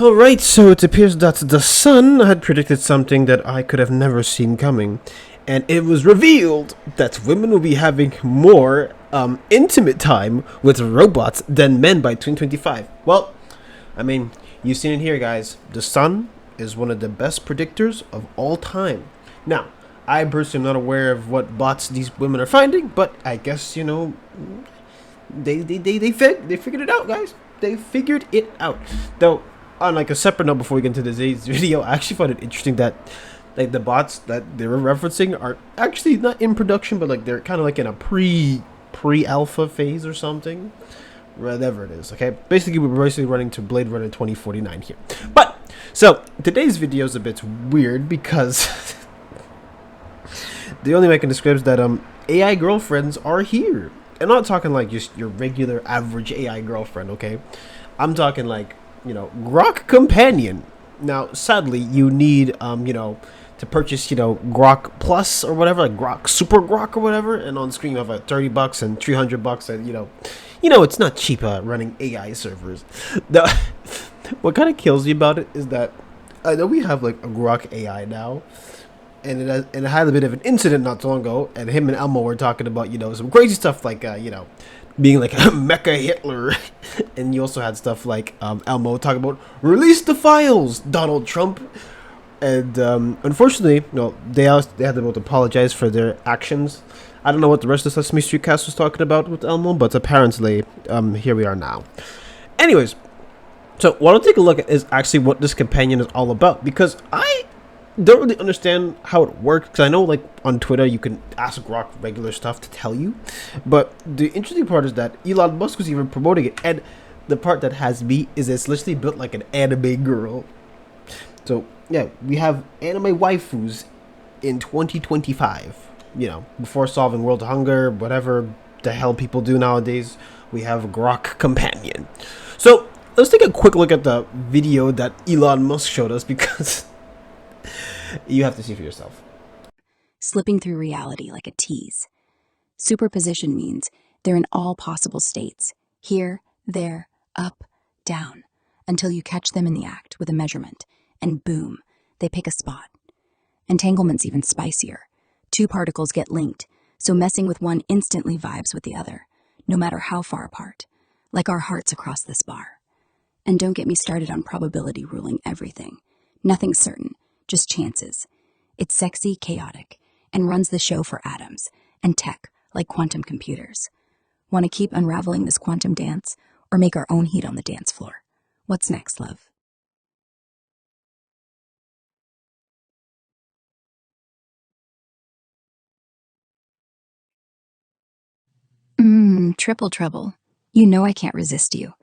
Alright, so it appears that the sun had predicted something that I could have never seen coming, and it was revealed that women will be having more intimate time with robots than men by 2025. Well, I mean, you've seen it here, guys. The sun is one of the best predictors of all time. Now, I personally am not aware of what bots these women are finding, but I guess, they figured it out, guys. They figured it out. Though, on like a separate note, before we get into today's video, I actually found it interesting that like the bots that they were referencing are actually not in production, but like they're kind of like in a pre-alpha phase or something, whatever it is. Okay, basically we're basically running to Blade Runner 2049 here. But so today's video is a bit weird because the only way I can describe is that AI girlfriends are here. I'm not talking like just your regular average AI girlfriend, okay? I'm talking like, Grok companion. Now, sadly, you need, to purchase, Grok Plus or whatever, like Grok, Super Grok or whatever, and on screen you have like $30 and $300, and it's not cheap running AI servers. What kind of kills me about it is that I know we have like a Grok AI now, and it had a bit of an incident not too long ago, and him and Elmo were talking about, some crazy stuff like, being like a mecha Hitler, and you also had stuff like Elmo talking about release the files, Donald Trump, and unfortunately, they had to both apologize for their actions. I don't know what the rest of the Sesame Street cast was talking about with Elmo, but apparently, here we are now. Anyways, so what I'll take a look at is actually what this companion is all about, because I don't really understand how it works, because I know like on Twitter you can ask Grok regular stuff to tell you, but the interesting part is that Elon Musk was even promoting it, and the part that has me is it's literally built like an anime girl. So yeah, we have anime waifus in 2025, before solving world hunger, whatever the hell people do nowadays. We have Grok companion. So let's take a quick look at the video that Elon Musk showed us, because you have to see for yourself. Slipping through reality like a tease. Superposition means they're in all possible states, here, there, up, down, until you catch them in the act with a measurement, and boom, they pick a spot. Entanglement's even spicier. Two particles get linked, so messing with one instantly vibes with the other, no matter how far apart, like our hearts across this bar. And don't get me started on probability ruling everything. Nothing's certain. Just chances. It's sexy, chaotic, and runs the show for atoms and tech like quantum computers. Want to keep unraveling this quantum dance or make our own heat on the dance floor? What's next, love? Triple trouble. You know I can't resist you.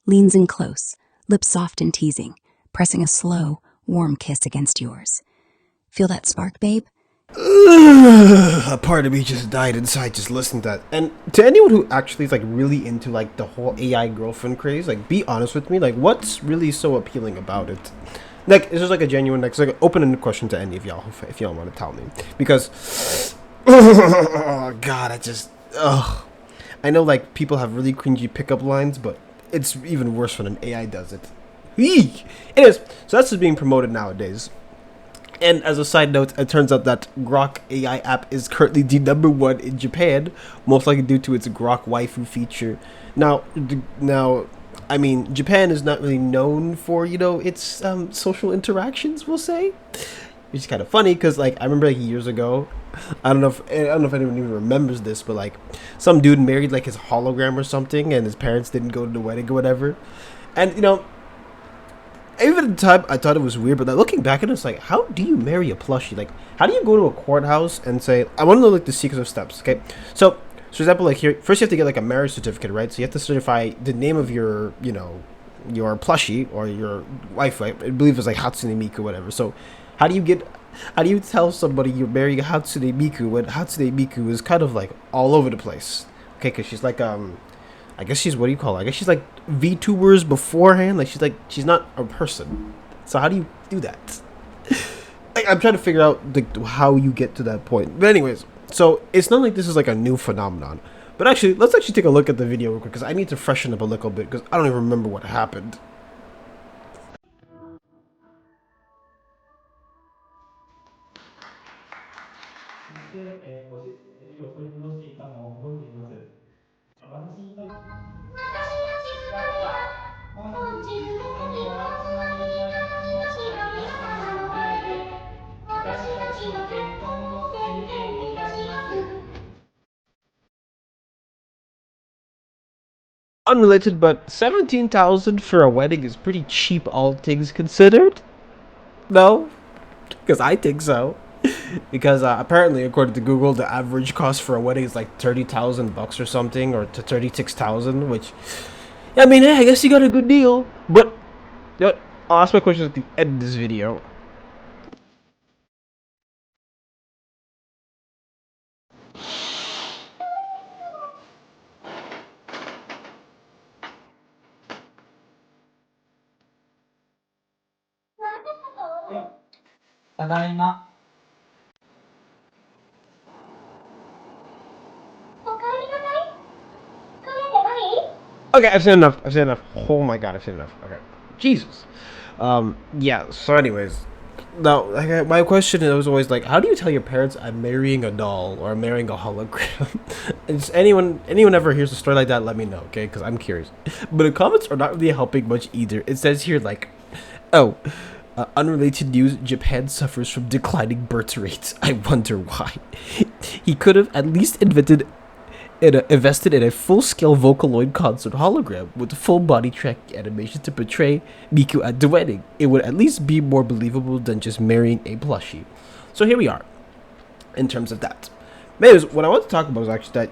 Leans in close, lips soft and teasing, pressing a slow, warm kiss against yours. Feel that spark, babe? A part of me just died inside just listening to that. And to anyone who actually is like really into like the whole AI girlfriend craze, like be honest with me, like what's really so appealing about it? Like it's just like a genuine, like open-ended question to any of y'all if y'all want to tell me, because oh god, I know like people have really cringy pickup lines, but it's even worse when an AI does it. Eek! It is. So that's just being promoted nowadays. And as a side note, it turns out that Grok AI app is currently the #1 in Japan, most likely due to its Grok waifu feature. Now, I mean, Japan is not really known for, its social interactions, we'll say. Which is kind of funny, because like I remember like years ago, I don't know if anyone even remembers this, but like some dude married like his hologram or something, and his parents didn't go to the wedding or whatever. And even at the time, I thought it was weird, but like, looking back at it, it's like, how do you marry a plushie? Like, how do you go to a courthouse and say, I want to know like the sequence of steps, okay? So for example, like here, first you have to get like a marriage certificate, right? So you have to certify the name of your, your plushie or your wife, right? I believe it's like Hatsune Miku, whatever. So how do you tell somebody you're marrying Hatsune Miku when Hatsune Miku is kind of like all over the place? Okay, because she's like, I guess she's, what do you call her? I guess she's like VTubers beforehand. Like she's not a person. So how do you do that? I'm trying to figure out like how you get to that point. But anyways, so it's not like this is like a new phenomenon. But actually, let's actually take a look at the video real quick, because I need to freshen up a little bit, because I don't even remember what happened. Unrelated, but 17,000 for a wedding is pretty cheap, all things considered. No, because I think so. Because apparently, according to Google, the average cost for a wedding is like 30,000 bucks or something, or to 36,000. Which, yeah, I mean, hey, I guess you got a good deal. But yeah, I'll ask my questions at the end of this video. Okay, I've seen enough. I've seen enough. Oh my god, I've seen enough. Okay, Jesus. Yeah. So, anyways, now like, my question was always like, how do you tell your parents I'm marrying a doll or I'm marrying a hologram? Is anyone ever hears a story like that? Let me know, okay? Because I'm curious. But the comments are not really helping much either. It says here like, oh. Unrelated news, Japan suffers from declining birth rates. I wonder why. He could have at least invested in a full-scale Vocaloid concert hologram with full body tracking animation to portray Miku at the wedding. It would at least be more believable than just marrying a plushie. So here we are, in terms of that. Maybe what I want to talk about is actually that,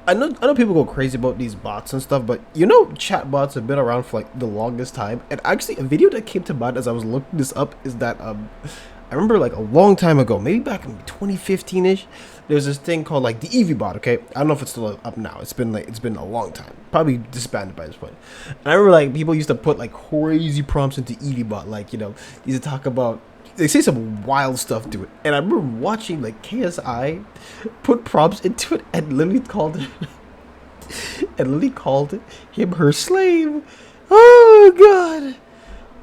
I know people go crazy about these bots and stuff, but chat bots have been around for like the longest time. And actually, a video that came to mind as I was looking this up is that I remember like a long time ago, maybe back in 2015ish, there's this thing called like the Eevee bot. Okay, I don't know if it's still up now. It's been a long time, probably disbanded by this point. And I remember like people used to put like crazy prompts into Eevee bot, like used to talk about. They say some wild stuff to it, and I remember watching like KSI put prompts into it and literally called it, him her slave. Oh god.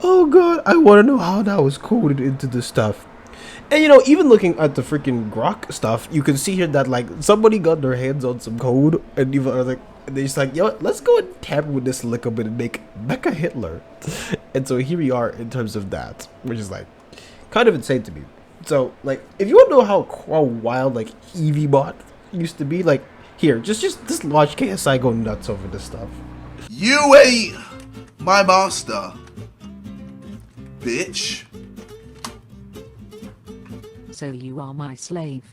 Oh god, I want to know how that was coded into the stuff. And even looking at the freaking Grok stuff, you can see here that like somebody got their hands on some code, and even like they just like, let's go and tamper with this a little bit and make Mecha Hitler. And so here we are in terms of that, which is like kind of insane to me. So like, if you want to know how wild like Eevee bot used to be, like here, just watch KSI go nuts over this stuff. You ain't my master, bitch. So you are my slave.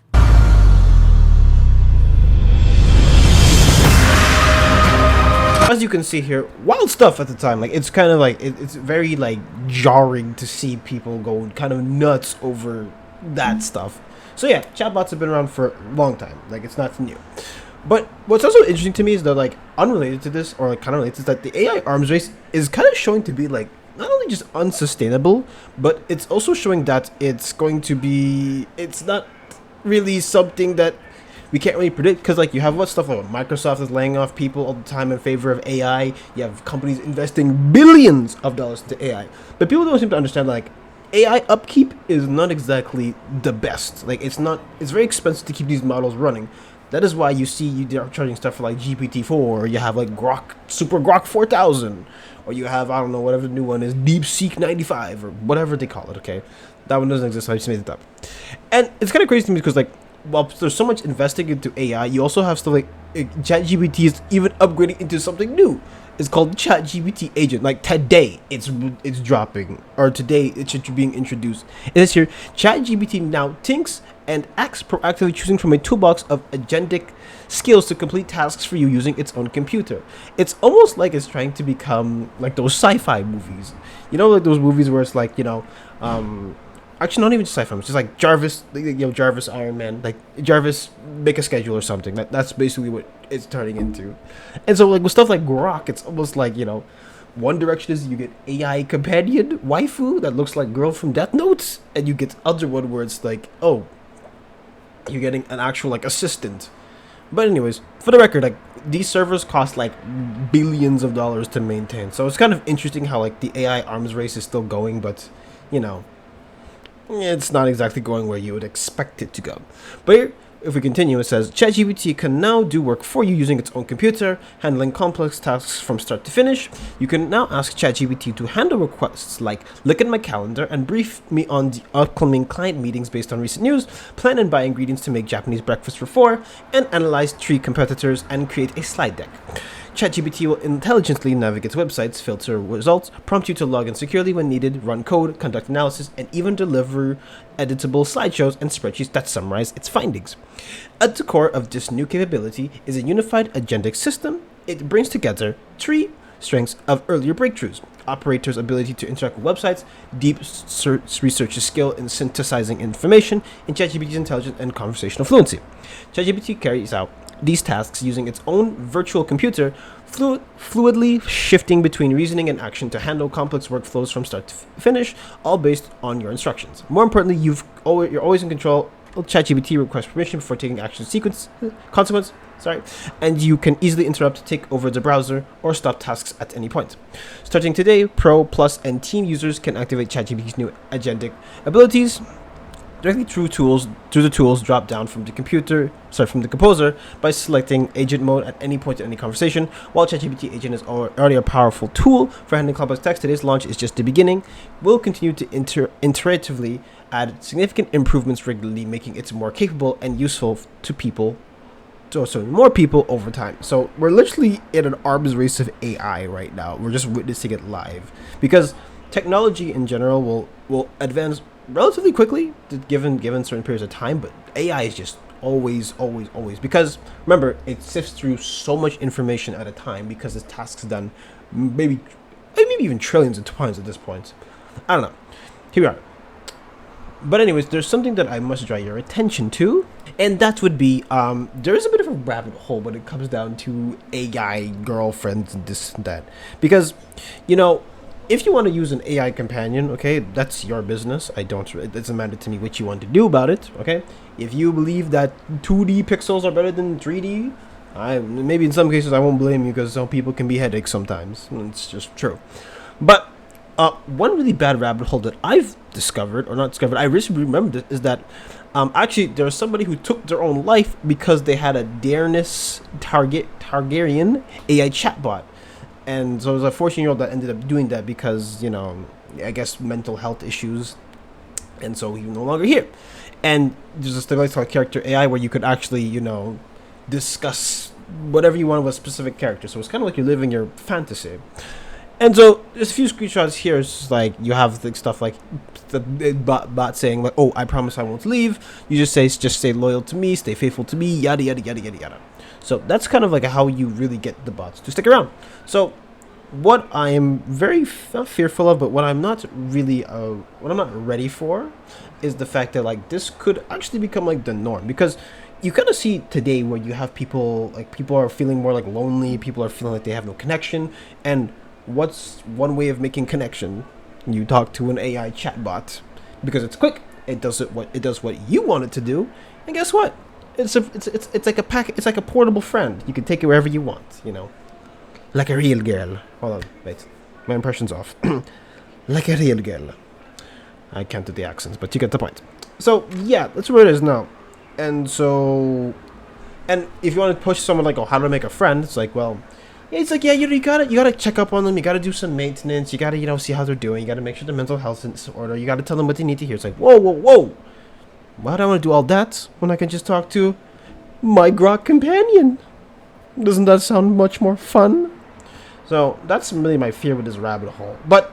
As you can see here, wild stuff at the time. Like it's kind of like it's very like jarring to see people go kind of nuts over that stuff. So yeah, chatbots have been around for a long time. Like it's not new. But what's also interesting to me is that like unrelated to this, or like kind of related, is that the AI arms race is kind of showing to be like not only just unsustainable, but it's also showing that it's not really something that we can't really predict, because like you have what stuff like Microsoft is laying off people all the time in favor of AI. You have companies investing billions of dollars into AI, but people don't seem to understand like AI upkeep is not exactly the best. Like it's very expensive to keep these models running. That is why you see you're charging stuff for like GPT-4, or you have like Super Grok 4000, or you have, I don't know, whatever the new one is, DeepSeek 95, or whatever they call it, okay? That one doesn't exist, so I just made it up. And it's kind of crazy to me because like, while there's so much investing into AI, you also have stuff like ChatGPT is even upgrading into something new. It's called ChatGPT Agent. Like today, it's dropping, or today it should be being introduced. It says here, ChatGPT now thinks and acts proactively, choosing from a toolbox of agentic skills to complete tasks for you using its own computer. It's almost like it's trying to become like those sci-fi movies. Like those movies where it's like, actually not even just sci-fi, it's just like Jarvis, Jarvis Iron Man, like Jarvis make a schedule or something. That's basically what it's turning into. And so like with stuff like Grok, it's almost like, one direction is you get AI companion waifu that looks like girl from Death Note, and you get other one where it's like, oh, you're getting an actual like assistant. But anyways, for the record, like these servers cost like billions of dollars to maintain. So it's kind of interesting how like the AI arms race is still going, but it's not exactly going where you would expect it to go. But here, if we continue, it says ChatGPT can now do work for you using its own computer, handling complex tasks from start to finish. You can now ask ChatGPT to handle requests like look at my calendar and brief me on the upcoming client meetings based on recent news, plan and buy ingredients to make Japanese breakfast for 4, and analyze 3 competitors and create a slide deck. ChatGPT will intelligently navigate websites, filter results, prompt you to log in securely when needed, run code, conduct analysis, and even deliver editable slideshows and spreadsheets that summarize its findings. At the core of this new capability is a unified agentic system. It brings together 3 strengths of earlier breakthroughs: operators' ability to interact with websites, deep researcher skill in synthesizing information, and ChatGPT's intelligence and conversational fluency. ChatGPT carries out these tasks using its own virtual computer, fluidly shifting between reasoning and action to handle complex workflows from start to finish, all based on your instructions. More importantly, you're always in control. ChatGPT requests permission before taking action consequence, and you can easily interrupt, take over the browser, or stop tasks at any point. Starting today, Pro, Plus, and Team users can activate ChatGPT's new agentic abilities directly through the tools drop down from the composer by selecting agent mode at any point in any conversation. While ChatGPT agent is already a powerful tool for handling complex text, today's launch is just the beginning. We'll continue to iteratively add significant improvements regularly, making it more capable and useful to people, so more people over time. So we're literally in an arms race of AI right now. We're just witnessing it live because technology in general will advance relatively quickly given certain periods of time, but AI is just always, because remember, it sifts through so much information at a time because the task's done maybe even trillions of times at this point. I don't know. Here we are. But anyways, there's something that I must draw your attention to, and that would be there is a bit of a rabbit hole when it comes down to AI girlfriends and this and that, because if you want to use an AI companion, okay, that's your business. It doesn't matter to me what you want to do about it, okay? If you believe that 2D pixels are better than 3D, maybe in some cases I won't blame you, because some people can be headaches sometimes. It's just true. But one really bad rabbit hole that I've I recently remembered is that actually there was somebody who took their own life because they had a Daenerys Targaryen AI chatbot. And so it was a 14-year-old that ended up doing that because, I guess mental health issues. And so he's no longer here. And there's this device called Character AI where you could actually, discuss whatever you want with a specific character. So it's kind of like you're living your fantasy. And so there's a few screenshots here. It's just like you have stuff like the bot saying like, "Oh, I promise I won't leave." You just stay loyal to me, stay faithful to me, yada yada yada yada yada. So that's kind of like how you really get the bots to stick around. So what I am very not fearful of, but what I'm not really what I'm not ready for is the fact that like this could actually become like the norm, because you kind of see today where you have people are feeling more like lonely, people are feeling like they have no connection, and what's one way of making connection? You talk to an AI chatbot because it's quick. It does what you want it to do, and guess what? It's like a portable friend. You can take it wherever you want, like a real girl. Hold on, wait, my impression's off. Like a real girl. I can't do the accents, but you get the point. So yeah, that's where it is now. And if you want to push someone like, oh, how to make a friend? It's like, well, yeah, it's like, yeah, you gotta check up on them. You gotta do some maintenance. You gotta see how they're doing. You gotta make sure their mental health is in order. You gotta tell them what they need to hear. It's like, whoa. Why do I want to do all that when I can just talk to my Grok companion? Doesn't that sound much more fun? So that's really my fear with this rabbit hole. But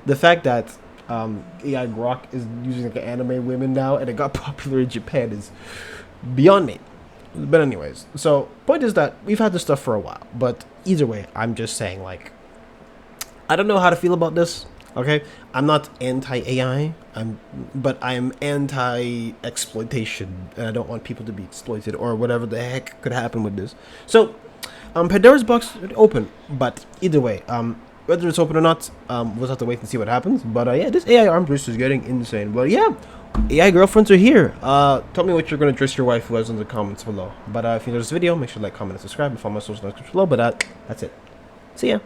the fact that AI Grok is using like anime women now and it got popular in Japan is beyond me. But anyways, so point is that we've had this stuff for a while. But either way, I'm just saying, like, I don't know how to feel about this. Okay, I'm not anti-AI, but I am anti-exploitation, and I don't want people to be exploited or whatever the heck could happen with this. So, Pandora's box is open, but either way, whether it's open or not, we'll have to wait and see what happens. But yeah, this AI arms race is getting insane. But yeah, AI girlfriends are here. Tell me what you're gonna dress your wife was in the comments below. But if you enjoyed this video, make sure to like, comment, and subscribe, and follow my social networks below. But that's it. See ya.